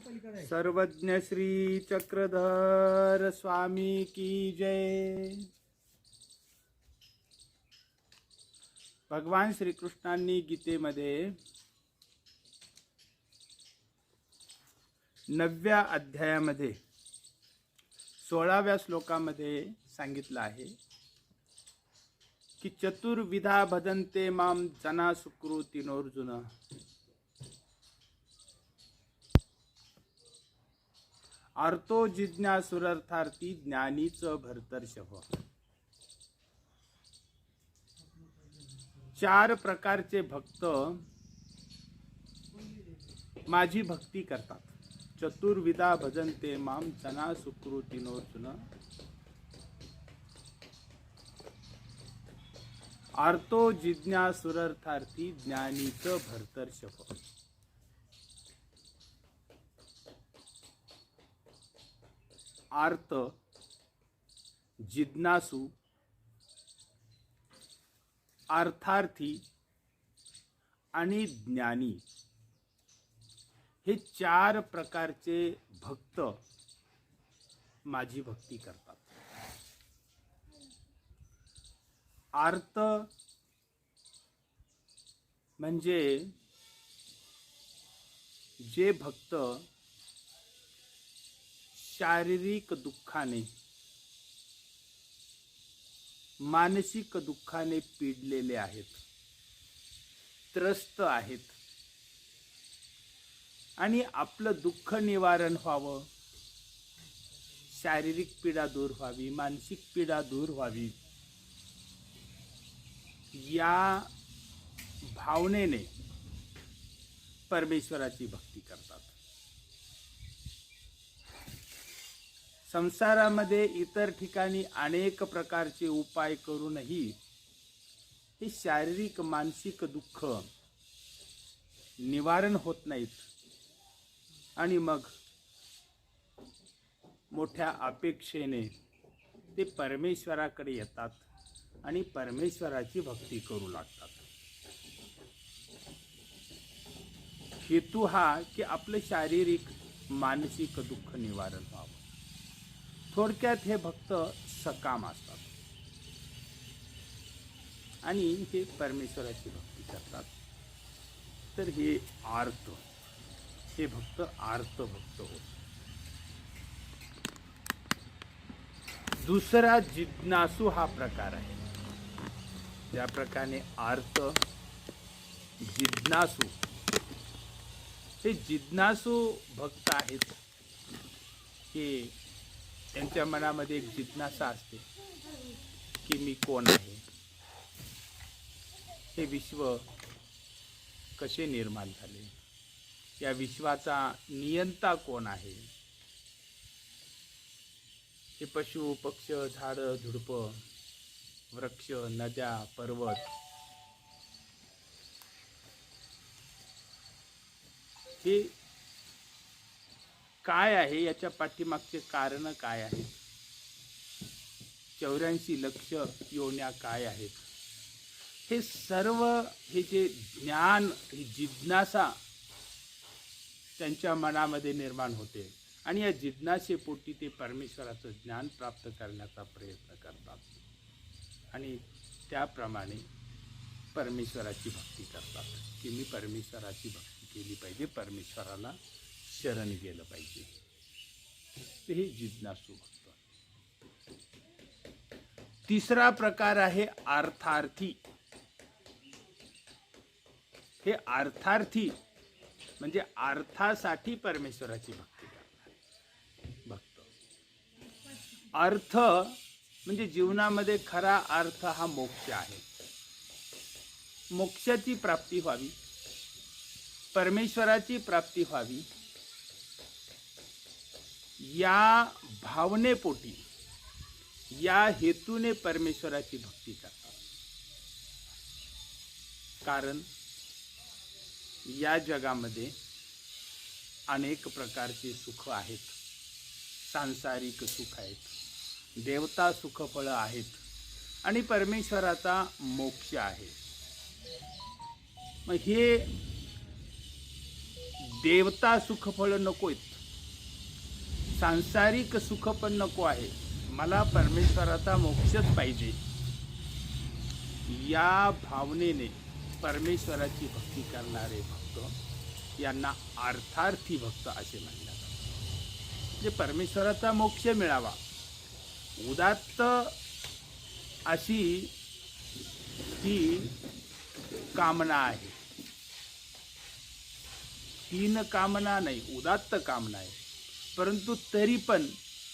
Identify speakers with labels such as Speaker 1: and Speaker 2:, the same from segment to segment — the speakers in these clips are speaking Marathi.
Speaker 1: सर्वज्ञ श्री चक्रधर स्वामी की जय। भगवान श्री कृष्णांनी गीतेमध्ये 9व्या अध्यायामध्ये 16व्या श्लोकामध्ये सांगितलं आहे की चतुर्विधा भजन्ते माम जना सुकृतिनोर्जुन। अर्थो जिज्ञासुरर्थार्थी ज्ञानीच भरतर्षभ। 4 प्रकारचे भक्त माझी भक्ती करतात। चतुर्विधा भजन्ते माम जना सुकृतिनोर्जुन। अर्थो जिज्ञासुरर्थार्थी ज्ञानीच भरतर्षभ। अर्थ, जिज्ञासू, अर्थार्थी आणि ज्ञानी हे 4 प्रकारचे भक्त माझी भक्ती करतात। अर्थ म्हणजे जे भक्त शारीरिक दुःखाने, मानसिक दुःखाने पीडलेले आहेत, त्रस्त आहेत आणि आपलं दुःख निवारण व्हावं, शारीरिक पीडा दूर व्हावी, मानसिक पीडा दूर व्हावी या भावनेने परमेश्वराची भक्ती करतात। संसारामध्ये इतर ठिकाणी अनेक प्रकारचे उपाय करूनही हे शारीरिक मानसिक दुःख निवारण होत नाहीत आणि मग मोठ्या अपेक्षेने ते परमेश्वराकडे येतात आणि परमेश्वराची भक्ती करू लागतात। हेतू हा की आपलं शारीरिक मानसिक दुःख निवारण व्हावं। थोडक्यात हे भक्त सकाम असतात आणि हे परमेश्वराची भक्ती करतात। तर हे आर्त, हे भक्त आर्त भक्त होत। दुसरा जिज्ञासू हा प्रकार आहे। ज्या प्रकारे आर्त, जिज्ञासू हे जिज्ञासू भक्त आहेत की त्यांच्या मनामध्ये एक जिज्ञासा असते की मी कोण आहे, हे विश्व कसे निर्माण झाले, या विश्वाचा नियंता कोण आहे, हे पशु पक्ष, झाडं झुडपं, वृक्ष, नद्या, पर्वत हे काय आहे, याच्या पाठीमागचे कारण काय आहे, 84 लक्ष योन्या काय आहेत, हे सर्व हे जे ज्ञान, ही जिज्ञासा त्यांच्या मनामध्ये निर्माण होते आणि या जिज्ञासेपोटी ते परमेश्वराचं ज्ञान प्राप्त करण्याचा प्रयत्न करतात आणि त्याप्रमाणे परमेश्वराची भक्ती करतात की मी परमेश्वराची भक्ती केली पाहिजे, परमेश्वराला शरण गेलं पाहिजे। हे जिज्ञासू भक्त। तिसरा प्रकार आहे अर्थार्थी। हे अर्थार्थी म्हणजे अर्थासाठी परमेश्वराची भक्ती करणारे भक्त। अर्थ म्हणजे जीवनामध्ये खरा अर्थ हा मोक्ष आहे। मोक्षाची प्राप्ती व्हावी, परमेश्वराची प्राप्ती व्हावी या भावनेपोटी, या हेतूने परमेश्वराची भक्ती करतात। कारण या जगामध्ये अनेक प्रकारचे सुख आहेत, सांसारिक सुख आहेत, देवता सुखफळं आहेत आणि परमेश्वराचा मोक्ष आहे। मग हे देवता सुखफळ नकोत, सांसारिक सुख पण नको आहे, मला परमेश्वराचा मोक्षच पाहिजे, या भावनेने परमेश्वराची भक्ती करणारे भक्त यांना अर्थार्थी भक्त असे म्हणले जातात. म्हणजे परमेश्वराचा मोक्ष मिळावा उदात्त अशी ही कामना आहे. तीन कामना नाही, उदात्त कामना आहे, परंतु तरी पण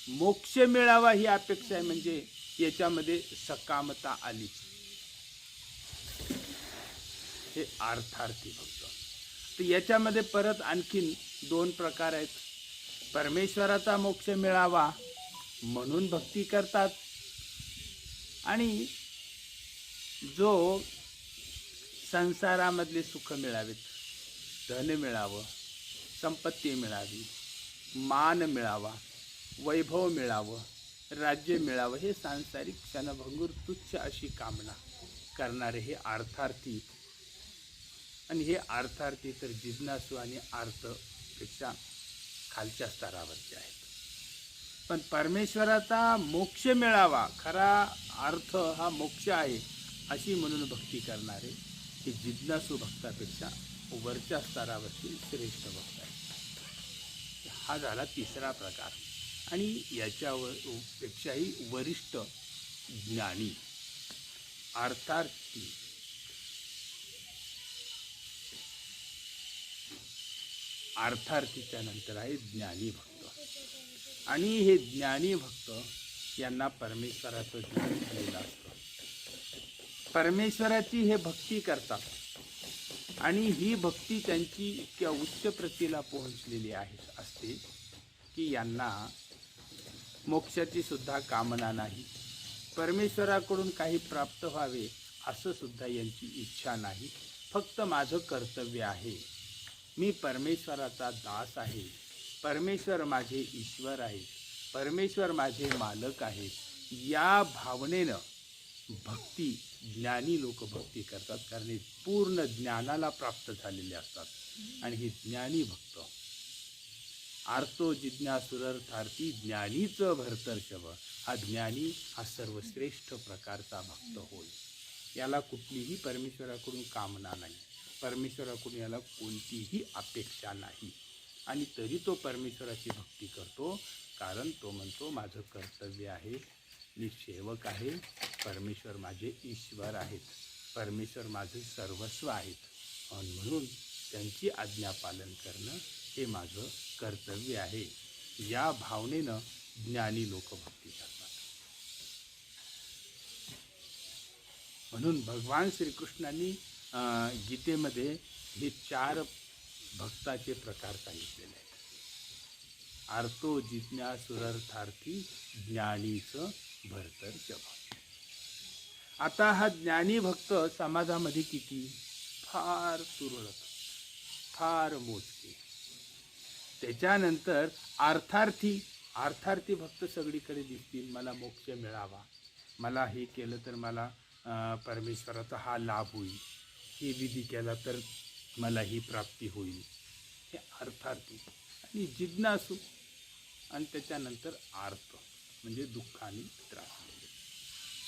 Speaker 1: मोक्ष मिळावा ही अपेक्षा आहे. म्हणजे याच्यामध्ये सकामता आली. हे अर्थार्थी भक्त. तर याच्यामध्ये परत आणखीन दोन प्रकार आहेत. परमेश्वराचा मोक्ष मिळावा म्हणून भक्ती करतात, आणि जो संसारामधले सुख मिळावेत, धन मिळावं, संपत्ती मिळावी, मान मिळावा, वैभव मिळावं, राज्य मिळावं, हे सांसारिक क्षणभंगूर तुच्छ अशी कामना करणारे हे अर्थार्थी. आणि हे अर्थार्थी तर जिज्ञासू आणि अर्थपेक्षा खालच्या स्तरावरचे आहेत. पण परमेश्वराचा मोक्ष मिळावा, खरा अर्थ हा मोक्ष आहे अशी म्हणून भक्ती करणारे हे जिज्ञासू भक्तापेक्षा वरच्या स्तरावरचे श्रेष्ठ भक्त आहेत. हा झाला तिसरा प्रकार. आणि याच्यावर पेक्षाही वरिष्ठ ज्ञानी अर्थार्थी. अर्थार्थीच्या नंतर आहे ज्ञानी भक्त. आणि हे ज्ञानी भक्त यांना परमेश्वराचं ज्ञान झालेलं असतं. परमेश्वराची हे भक्ती करतात, आणि ही भक्ती त्यांची इतक्या उच्च प्रतीला पोहोचलेली असते की यांना मोक्षाची सुद्धा कामना नाही, परमेश्वराकडून काही प्राप्त व्हावे असं सुद्धा यांची इच्छा नाही. फक्त माझं कर्तव्य आहे, मी परमेश्वराचा दास आहे, परमेश्वर माझे ईश्वर आहे, परमेश्वर माझे मालक आहे, या भावनेनं भक्ती ज्ञानी लोक भक्ती करतात. कारण हे पूर्ण ज्ञानाला प्राप्त झालेले असतात. आणि हे ज्ञानी भक्त आर्तो जिज्ञासुरर्थार्थी ज्ञानीच भरतर्षभ, हा ज्ञानी हा सर्वश्रेष्ठ प्रकारचा भक्त होय. याला कुठलीही परमेश्वराकडून कामना नाही, परमेश्वराकडून याला कोणतीही अपेक्षा नाही, आणि तरी तो परमेश्वराची भक्ती करतो. कारण तो म्हणतो माझं कर्तव्य आहे, मी सेवक आहे, परमेश्वर माझे ईश्वर आहेत, परमेश्वर माझे सर्वस्व आहेत, आणि म्हणून त्यांची आज्ञा पालन करणं हे माझं कर्तव्य आहे. या भावनेनं ज्ञानी लोक भक्ती करतात. म्हणून भगवान श्रीकृष्णांनी गीतेमध्ये हे 4 भक्ताचे प्रकार सांगितलेले आहेत. आर्तो जिज्ञासुरर्थार्थी ज्ञानीच भरतर्षभ. आता हा ज्ञानी भक्त समाजामध्ये किती? फार तुरळक, फार मोजके. त्याच्यानंतर अर्थार्थी भक्त सगळीकडे दिसतील. मला मोक्ष मिळावा, मला हे केलं तर मला परमेश्वराचा हा लाभ होईल, हे विधी केला तर मला ही प्राप्ती होईल, हे अर्थार्थी. आणि जिज्ञासू, आणि त्याच्यानंतर आर्त म्हणजे दुःखाने त्रासलेले.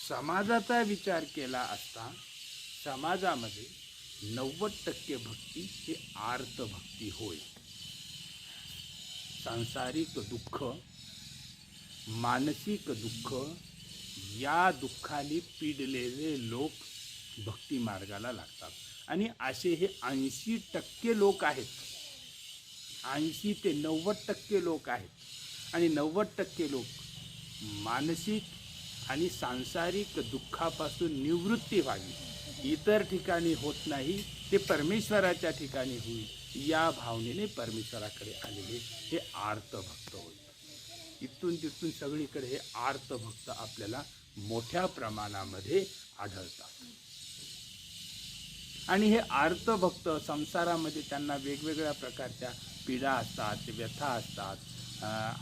Speaker 1: समाजाचा विचार केला असता समाजामध्ये 90% भक्ती हे आर्त भक्ती होय. सांसारिक दुःख, मानसिक दुःख, या दुःखाने पीडलेले लोक भक्ती मार्गाला लागतात. आणि असे हे 80% लोक आहेत. 80 ते 90% लोक आहेत. आणि 90% लोक मानसिक आणि सांसारिक दुःखापासून निवृत्ती व्हावी, इतर ठिकाणी होत नाही, ते परमेश्वराच्या ठिकाणी होईल, या भावनेने परमेश्वराकडे आलेले हे आर्त भक्त होईल. इथून तिथून सगळीकडे हे आर्त भक्त आपल्याला मोठ्या प्रमाणामध्ये आढळतात. आणि हे आर्त भक्त संसारामध्ये त्यांना वेगवेगळ्या प्रकारच्या पीडा असतात, व्यथा असतात,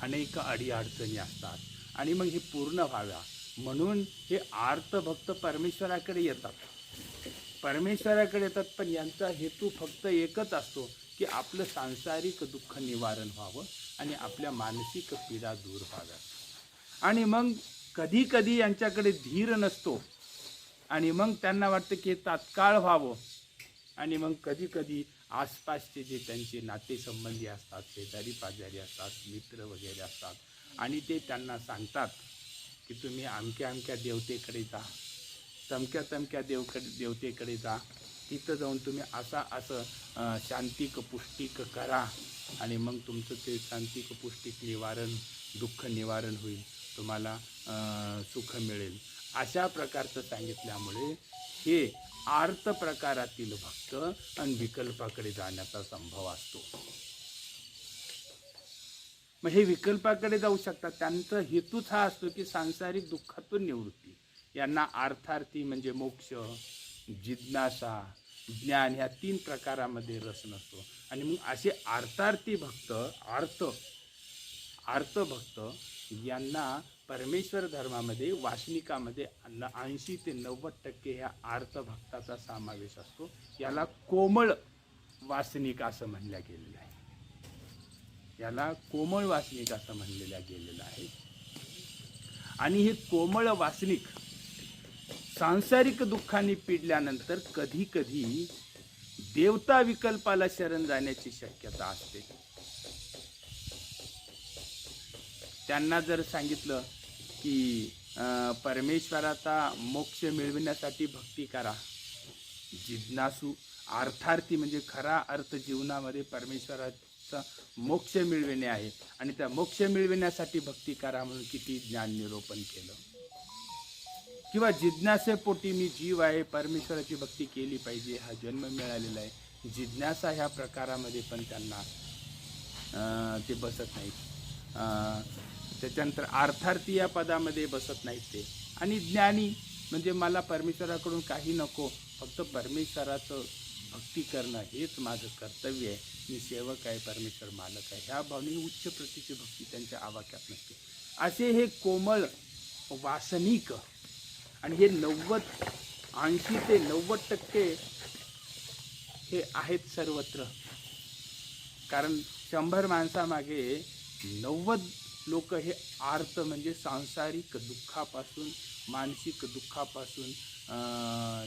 Speaker 1: अनेक अडीअडचणी असतात. आणि मग हे पूर्ण व्हाव्या म्हणून हे आर्त भक्त परमेश्वराकडे येतात. पण यांचा हेतू फक्त एकच असतो की आपलं सांसारिक दुःख निवारण व्हावं आणि आपल्या मानसिक पीडा दूर व्हाव्यात. आणि मग कधी कधी यांच्याकडे धीर नसतो आणि मग त्यांना वाटतं की हे तात्काळ व्हावं. आणि मग कधी कधी आसपासचे जे त्यांचे नातेसंबंधी असतात, शेजारी पाजारी असतात, मित्र वगैरे असतात, आणि ते त्यांना सांगतात की तुम्ही अमक्या अमक्या देवतेकडे जा, तमक्या तमक्या देवतेकडे जा, तिथं जाऊन तुम्ही असं शांतिक पुष्टिक करा आणि मग तुमचं ते शांतिक पुष्टिक निवारण, दुःख निवारण होईल, तुम्हाला सुख मिळेल. अशा प्रकारचं सांगितल्यामुळे हे आर्त प्रकारातील भक्त आणि विकल्पाकडे जाण्याचा संभव असतो. मग हे विकल्पाकडे जाऊ शकतात. त्यांचा हेतूच हा असतो की सांसारिक दुःखातून निवृत्ती. यांना अर्थार्थी म्हणजे मोक्ष, जिज्ञासा, ज्ञान ह्या 3 प्रकारामध्ये रस नसतो. आणि मग असे अर्थार्थी भक्त, आर्त भक्त यांना परमेश्वर धर्मामध्ये वासनिकामध्ये 80 ते 90% ह्या आर्त भक्ताचा समावेश असतो. याला कोमळ वासनिक असं म्हणल्या गेलेलं आहे. याला कोमळ वासनिक असं म्हणलेल्या गेलेलं आहे. आणि हे कोमळ वासनिक सांसारिक दुःखाने पिडल्यानंतर कधी कधी देवता विकल्पाला शरण जाण्याची शक्यता असते. त्यांना जर सांगितलं की परमेश्वराचा मोक्ष मिळविण्यासाठी भक्ती करा, जिज्ञासू अर्थार्थी म्हणजे खरा अर्थ जीवनामध्ये परमेश्वराचा मोक्ष मिळविणे आहे आणि त्या मोक्ष मिळविण्यासाठी भक्ती करा म्हणून किती ज्ञान निरूपण केलं. किंवा जिज्ञासेपोटी मी जीव आहे, परमेश्वराची भक्ती केली पाहिजे, हा जन्म मिळालेला आहे, जिज्ञासा ह्या प्रकारामध्ये पण त्यांना ते बसत नाहीत. त्याच्यानंतर अर्थार्थी या पदामध्ये बसत नाहीत ते. आणि ज्ञानी म्हणजे मला परमेश्वराकडून काही नको, फक्त परमेश्वराचं भक्ती करणं हेच माझं कर्तव्य आहे, मी सेवक आहे, परमेश्वर मालक आहे, ह्या भावने उच्च प्रतीची भक्ती त्यांच्या आवाक्यात नसते. असे हे कोमळ वासनिक आणि हे 80 ते 90% हे आहेत सर्वत्र. कारण 100 माणसामागे 90 लोक हे आर्त म्हणजे सांसारिक दुःखापासून, मानसिक दुःखापासून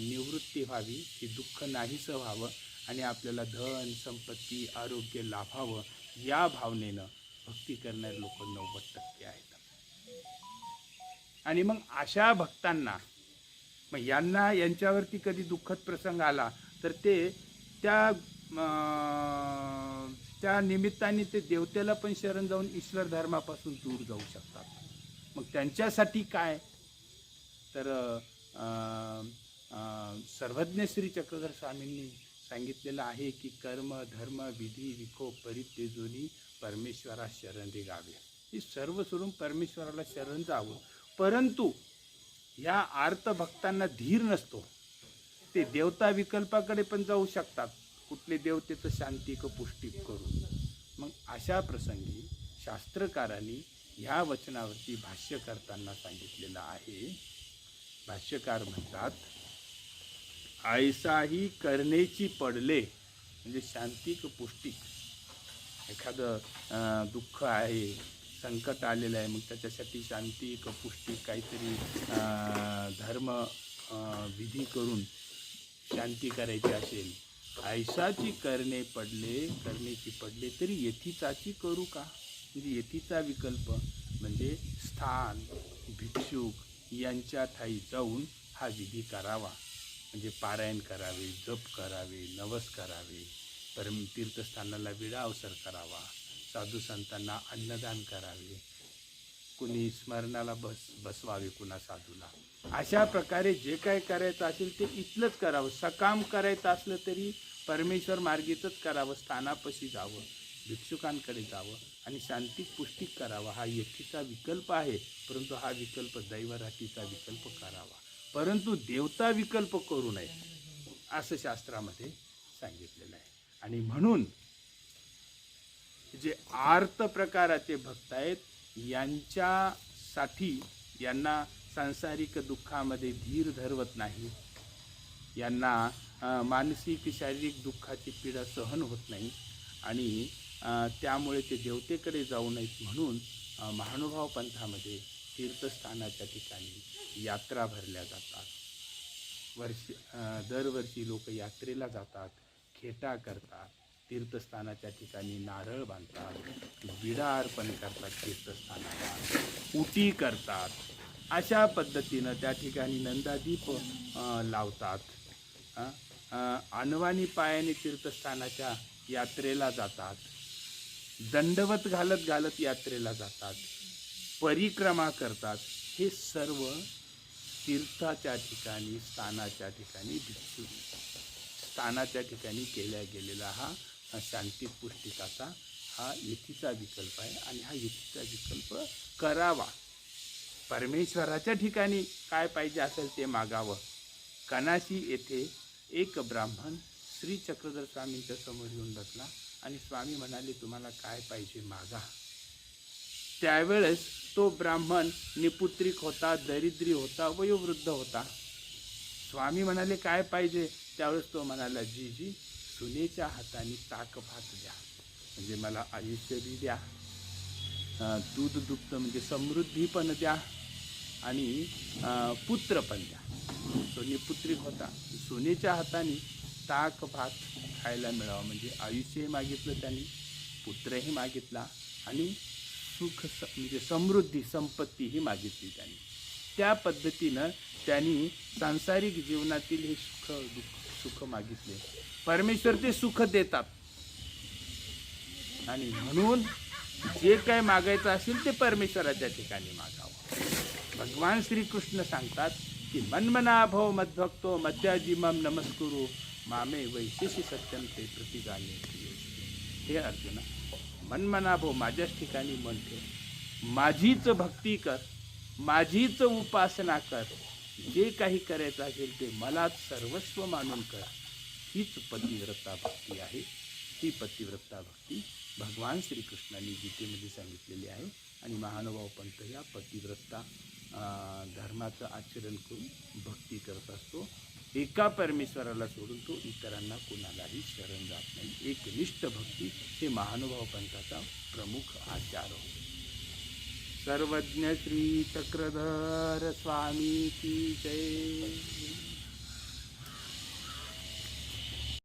Speaker 1: निवृत्ती व्हावी, हे दुःख नाहीसं व्हावं आणि आपल्याला धन संपत्ती आरोग्य लाभावं या भावनेनं भक्ती करणारे लोक 90% आहेत. आणि मग अशा भक्तांना, मग यांच्यावरती कधी दुःखद प्रसंग आला तर ते त्या निमित्ताने ते देवतेला पण शरण जाऊन ईश्वर धर्मापासून दूर जाऊ शकतात. मग त्यांच्यासाठी काय तर सर्वज्ञ श्री चक्रधर स्वामींनी सांगितलेलं आहे की कर्म धर्म विधी विखो परित्यजोनी परमेश्वरा शरण रे गावे. हे सर्व सोडून परमेश्वराला शरण जावं. परंतु या आर्त भक्तांना धीर नसतो. ते देवता विकल्पाकडे पण जाऊ शकतात, कुठले देवतेचं शांतिक पुष्टिक करून. मग अशा प्रसंगी शास्त्रकारांनी ह्या वचनावरती भाष्य करताना सांगितलेलं आहे. भाष्यकार म्हणतात, ऐसाही करणेची पडले म्हणजे शांतिक पुष्टिक. एखादं दुःख आहे, संकट आलेलं आहे, मग त्याच्यासाठी शांतिक पुष्टिक काहीतरी धर्म विधी करून शांती करायची असेल, ऐसाची करण्याची पडले तरी यथीचाची करू का. म्हणजे यथीचा विकल्प म्हणजे स्थान भिक्षुक यांच्या ठाई जाऊन हा विधी करावा. म्हणजे पारायण करावे, जप करावे, नवस करावे, तीर्थस्थानाला विडा अवसर करावा, साधू संतांना अन्नदान करावे, कुणी स्मरणाला बसवावे कुणा साधूला. अशा प्रकारे जे काय करायचं असेल ते इथलंच करावं. सकाम करायचं असलं तरी परमेश्वर मार्गीतच करावं, स्थानापाशी जावं, भिक्षुकांकडे जावं आणि शांतिक पुष्टिक करावा. हा यथीचा विकल्प आहे, परंतु हा विकल्प दैवरातीचा विकल्प करावा, परंतु देवता विकल्प करू नये असं शास्त्रामध्ये सांगितलेलं आहे. आणि म्हणून जे आर्त प्रकाराचे भक्त आहेत यांच्यासाठी, यांना सांसारिक दुःखामध्ये धीर धरवत नाही, यांना मानसिक शारीरिक दुःखाची पीडा सहन होत नाही आणि त्यामुळे ते देवतेकडे जाऊ नयेत म्हणून महानुभाव पंथामध्ये तीर्थस्थानाच्या ठिकाणी यात्रा भरल्या जातात. दरवर्षी लोक यात्रेला जातात, खेटा करतात, तीर्थस्थानाच्या ठिकाणी नारळ बांधतात, विडा अर्पण करतात, तीर्थस्थानाला उटी करतात. अशा पद्धतीनं त्या ठिकाणी नंदादीप लावतात. अनवाणी पायाने तीर्थस्थानाच्या यात्रेला जातात, दंडवत घालत घालत यात्रेला जातात, परिक्रमा करतात. हे सर्व तीर्थाच्या ठिकाणी, स्थानाच्या ठिकाणी, भिक्षू स्थानाच्या ठिकाणी केल्या गेलेला हा शांतिपुष्टिकाचा हा युतीचा विकल्प आहे. आणि हा युतीचा विकल्प करावा. परमेश्वराच्या ठिकाणी काय पाहिजे असेल ते मागावं. कनाशी येथे एक ब्राह्मण श्री चक्रधर स्वामींच्या समोर येऊन बसला आणि स्वामी म्हणाले, तुम्हाला काय पाहिजे मागा. त्यावेळेस तो ब्राह्मण निपुत्रिक होता, दरिद्री होता, वयोवृद्ध होता. स्वामी म्हणाले, काय पाहिजे. त्यावेळेस तो म्हणाला, जी सुनेच्या हाताने ताक भात द्या, म्हणजे मला आयुष्य बी द्या, दूध दुग्ध म्हणजे समृद्धी पण द्या, आणि पुत्र पण द्या. तो निपुत्रिक होता. सोनेच्या हाताने ताक भात खायला मिळावं म्हणजे आयुष्यही मागितलं त्यांनी, पुत्रही मागितला, आणि सुख म्हणजे समृद्धी संपत्तीही मागितली त्यांनी. त्या पद्धतीनं त्यांनी सांसारिक जीवनातील हे सुख मागितले. परमेश्वर ते सुख देतात, आणि म्हणून जे काय मागायचं असेल ते परमेश्वराच्या ठिकाणी मागावं. भगवान श्रीकृष्ण सांगतात की मन्मना भव मद्भक्तो मध्याजिमम नमस्कुरु मामे वैशेषी सत्यम ते प्रतिगाने. हे अर्जुना, मनमना भव, माझ्याच ठिकाणी मन ठेव, माझीच भक्ती कर, माझीच उपासना कर, जे काही करायचं असेल ते मलाच सर्वस्व मानून कर. हीच पतिव्रता भक्ती आहे. ही पतिव्रता भक्ती भगवान श्रीकृष्णांनी गीतेमध्ये सांगितलेली आहे. आणि महानुभाव पंथ या पतिव्रता धर्माचं आचरण करून भक्ती करत असतो. एका परमेश्वराला सोडून तो इतरांना कोणालाही शरण जात नाही. एकनिष्ठ भक्ती हे महानुभाव पंथाचा प्रमुख आचार होतो. सर्वज्ञ श्री चक्रधर स्वामी की जय.